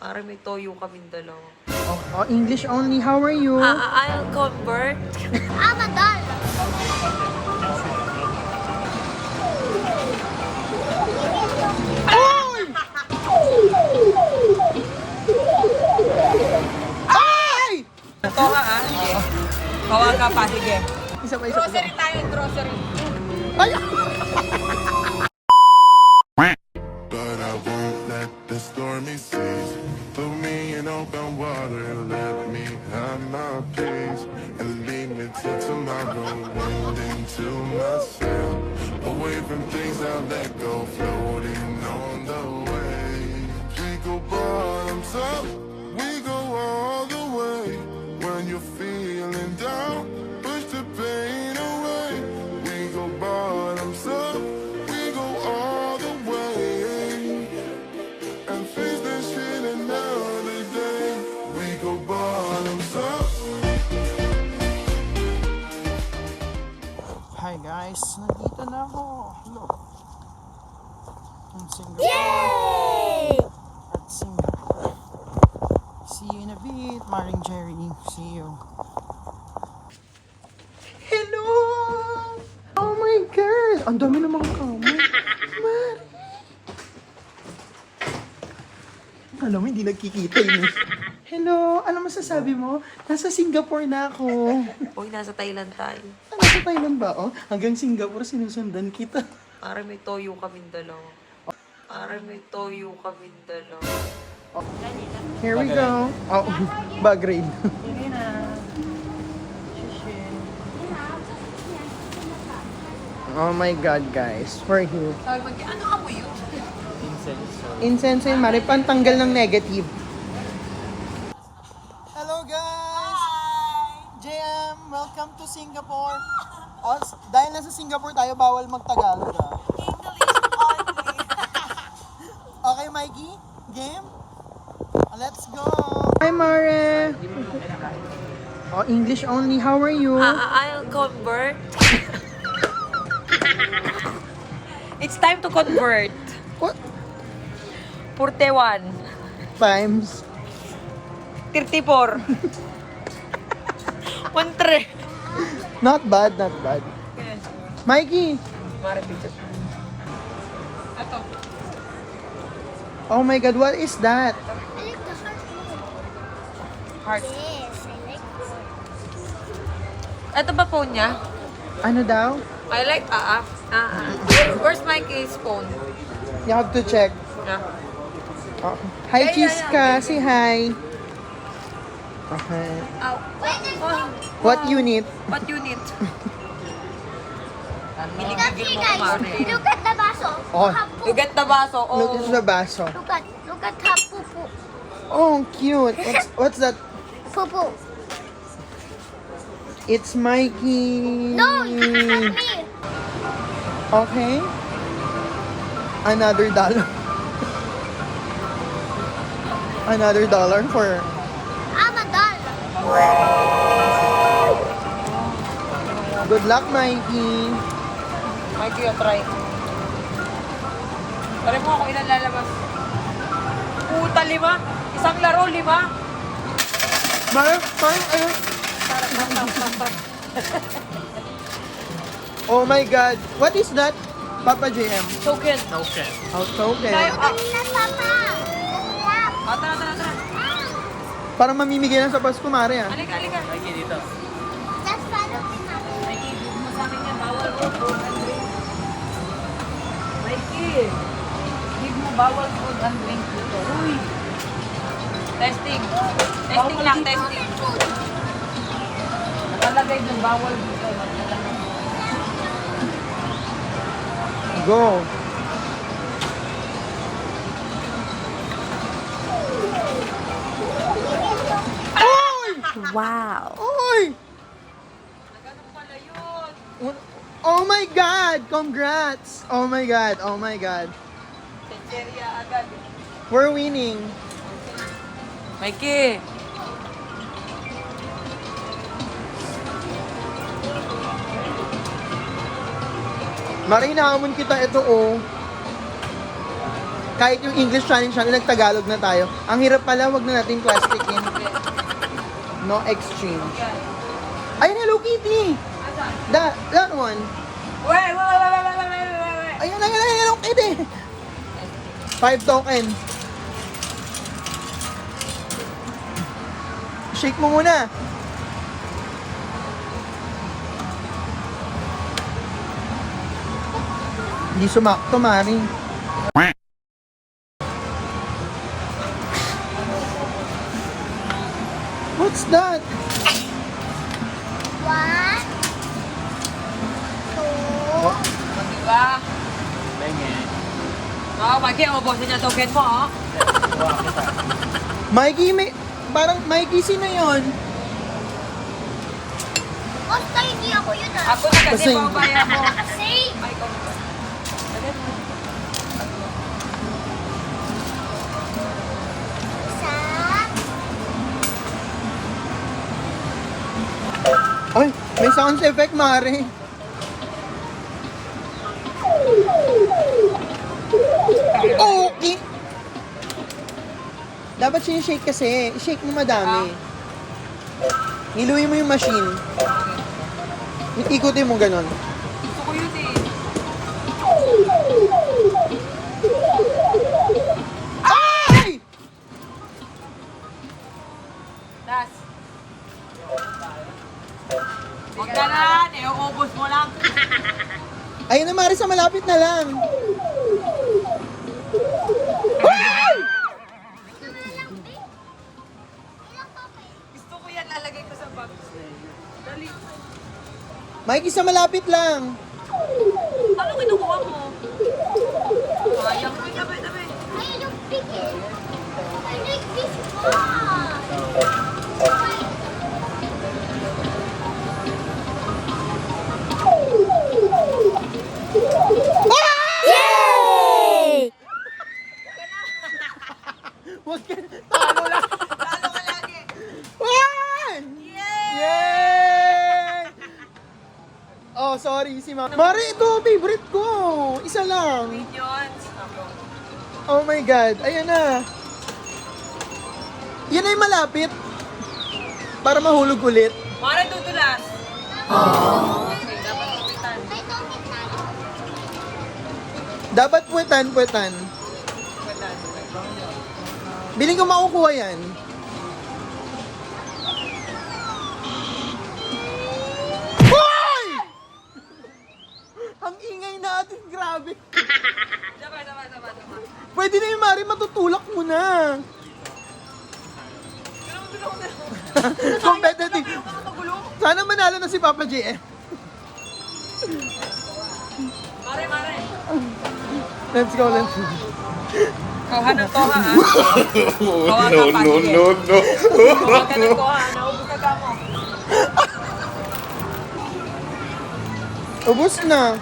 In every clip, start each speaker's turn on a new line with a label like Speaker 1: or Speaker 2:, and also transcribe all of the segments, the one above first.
Speaker 1: Para may toyo kaming dalawa.
Speaker 2: English only. How are you?
Speaker 1: I'll convert.
Speaker 3: I'm a doll.
Speaker 2: Ay!
Speaker 1: Ito ka Sige. Kawa ka pa, sige.
Speaker 2: Isa pa.
Speaker 1: Grocery tayo, grocery.
Speaker 2: Ay!
Speaker 4: But I won't let the stormy seas put me in open water. Let me have my peace and lead me till tomorrow. Wind into my sail, away from things I'll let go, floating on the waves. We go bottoms up, we go all the way. When you're feeling down, push the pain away. We go bottoms up, we go all the way. And face that shit another day. We go bottoms up.
Speaker 2: Hi guys, nandito na ako. Hello. I'm Singapore.
Speaker 3: Yay!
Speaker 2: At Singapore. See you in a bit, Maring Jerry. See you. Hello! Oh my God! Ang dami ng mga kamo. Mari! Alam mo, hindi nagkikita yun. Hello! Ano masasabi mo? Nasa Singapore na ako.
Speaker 1: Uy, nasa Thailand tayo.
Speaker 2: Nasa Thailand ba? Oh, hanggang Singapore sinusundan kita.
Speaker 1: Para may toyo kaming dalawa. Para may toyo kaming dalawa.
Speaker 2: Here we go. Oh, bag raid. Oh my God, guys. We're here.
Speaker 1: Ano ka mo yun?
Speaker 2: Incense yun, Mari. Pantanggal ng negative. Hello, guys! Hi! JM, welcome to Singapore. Oh, dahil nasa Singapore tayo, bawal magtagalog.
Speaker 3: English only.
Speaker 2: Okay, Mikey? Game? Let's go! Hi, Mare! Oh, English only. How are you?
Speaker 1: I'll convert. It's time to convert.
Speaker 2: What?
Speaker 1: 41.
Speaker 2: Times?
Speaker 1: 34. 13.
Speaker 2: Not bad, not bad. Mikey!
Speaker 1: Mara picture. Ito.
Speaker 2: Oh my God, what is that?
Speaker 3: I like the heart more.
Speaker 1: Heart.
Speaker 3: Yes, I like
Speaker 1: Ito ba phone niya?
Speaker 2: Ano daw?
Speaker 1: I like Where's Mikey's phone?
Speaker 2: You have to check.
Speaker 1: Yeah.
Speaker 2: Oh. Hi,
Speaker 1: Yeah,
Speaker 2: Chiska. Say hi. Okay.
Speaker 1: Oh.
Speaker 2: What unit?
Speaker 1: What you need?
Speaker 3: Okay, guys, look at the baso.
Speaker 2: Oh.
Speaker 1: You get the baso. Oh.
Speaker 2: Look at the baso.
Speaker 3: Look at her poo-poo.
Speaker 2: Oh, cute. What's that?
Speaker 3: Poo-poo.
Speaker 2: It's Mikey.
Speaker 3: No, not me.
Speaker 2: Okay. Another dollar. Another dollar for...
Speaker 3: I'm a doll.
Speaker 2: Good luck, Mikey.
Speaker 1: Mikey, try. Pare mo ako ilan lalabas. Puta, 5. Isang laro, 5.
Speaker 2: Parang ano? Oh my God. What is that? Papa JM.
Speaker 1: Token.
Speaker 2: Oh, token.
Speaker 3: Kanina, Papa.
Speaker 1: Tara.
Speaker 2: Parang mamimigay lang sa Pasko, Mare, ah.
Speaker 1: Halika.
Speaker 3: That's follow me, Mama.
Speaker 1: Mikey, give mo sa akin yan. Bawal food and drink. Mikey, give mo bawal food and drink dito. Uy. Testing. Testing lang, testing. Nakalagay ng bawal dito.
Speaker 2: Go.
Speaker 1: Wow.
Speaker 2: Oy!
Speaker 1: Ganun pala yun.
Speaker 2: Oh my God! Congrats! Oh my God! Oh my God!
Speaker 1: Sencheria agad.
Speaker 2: We're winning.
Speaker 1: Mikey.
Speaker 2: Mari, nahamon kita ito, oh. Kahit yung English challenge natin, nag-Tagalog na tayo. Ang hirap pala, wag na natin plastikin. No exchange. Ayun, Hello Kitty! That one.
Speaker 1: Wait.
Speaker 2: Ayun, Hello Kitty! 5 token. Shake mo muna. Hindi sumakto, Mari. What's that?
Speaker 3: 1, 2,
Speaker 1: Diba? Oh, Mikey, ubusin niya token mo, oh.
Speaker 2: Mikey, parang Mikey, sino yun?
Speaker 3: basta hindi ako yun ah.
Speaker 1: Ako na kasi
Speaker 2: Kasi-
Speaker 1: pabaya mo.
Speaker 3: Kasi,
Speaker 1: Ay, ikaw.
Speaker 3: isa,
Speaker 2: Ay, may sound effect, Mari. Okay. Dapat sinishake kasi. I-shake mo madami. Niluin mo yung machine. Ikutin mo ganon.
Speaker 1: Gusto ko yun eh.
Speaker 2: Ay!
Speaker 1: Das. Huwag ka na, iuubos mo lang.
Speaker 2: Ayun na, Mari, sa malapit na lang. Ay!
Speaker 1: Gusto ko yan, lalagay ko sa box. Dali.
Speaker 2: Mikey, sa malapit lang.
Speaker 1: Ano kinukuha mo? Sayang ko, tabi.
Speaker 3: ayun yung pig eh. I like this one.
Speaker 2: Huwag ka, talo lang.
Speaker 1: Lalo ka lagi.
Speaker 2: One! Yay! Oh, sorry si Mama. Mari, ito, favorite ko. Isa lang.
Speaker 1: Minions.
Speaker 2: Oh my God. Ayan na. Yan ay malapit. Para mahulog ulit.
Speaker 1: Mara tutulas. Okay, dapat kapitan.
Speaker 3: May topic tayo.
Speaker 2: Dapat puwetan. Biling ko makukuha yan. Hoy! Ang ingay natin, grabe.
Speaker 1: Sama.
Speaker 2: Pwede na yung Mari, matutulak mo na. Competitive. Sana manalo na si Papa JM.
Speaker 1: Mare.
Speaker 2: Let's go.
Speaker 1: Kawahan ng toha, ha? Kawahan ka pa, sige.
Speaker 4: no.
Speaker 1: Kawahan ka ng toha, naubos ka mo.
Speaker 2: Ubus na.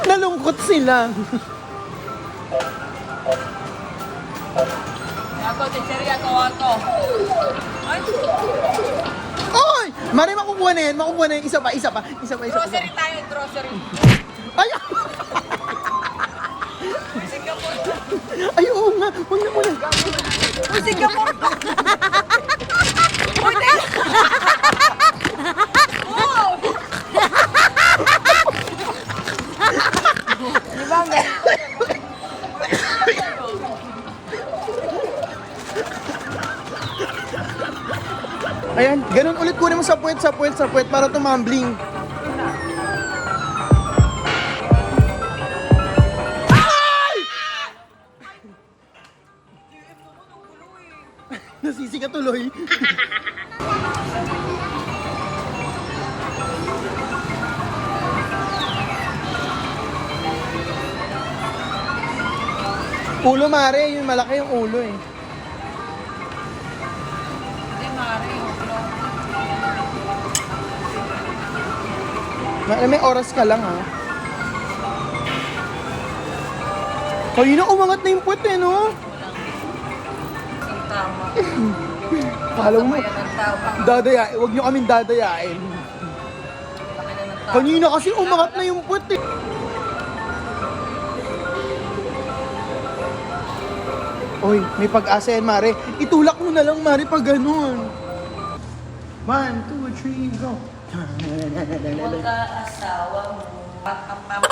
Speaker 2: Nalungkot sila.
Speaker 1: Ako, teacheria, kawahan ko. Ay,
Speaker 2: Oy! Mari, makukuha na yan. Isa pa.
Speaker 1: grocery tayo, grocery.
Speaker 2: Ay!
Speaker 1: Singapore.
Speaker 2: Ay, oo nga. Huwag na muna.
Speaker 1: Uy, Singapore pa. Uy, te! Oh! Di ba, me?
Speaker 2: Ayan, ganun ulit kunin mo sa puwet para tumambling. Ay! Nasisi ka tuloy. Ulo, Mare, yung malaki yung ulo eh.
Speaker 1: Hindi, Mare.
Speaker 2: May oras ka lang ha. Kanina umangat na yung puwet eh, no?
Speaker 1: Ang tama.
Speaker 2: Kala mo,
Speaker 1: Sabayan ng tao.
Speaker 2: dadayain. Huwag nyo kaming dadayain. Kanina kasi umangat na yung puwet eh. Oy, may pag-asa yan, Mare. Itulak mo na lang, Mare, pag ganun. 1, 2, 3, go.
Speaker 1: Huwag ka asawa mo. Pam, pam, pam.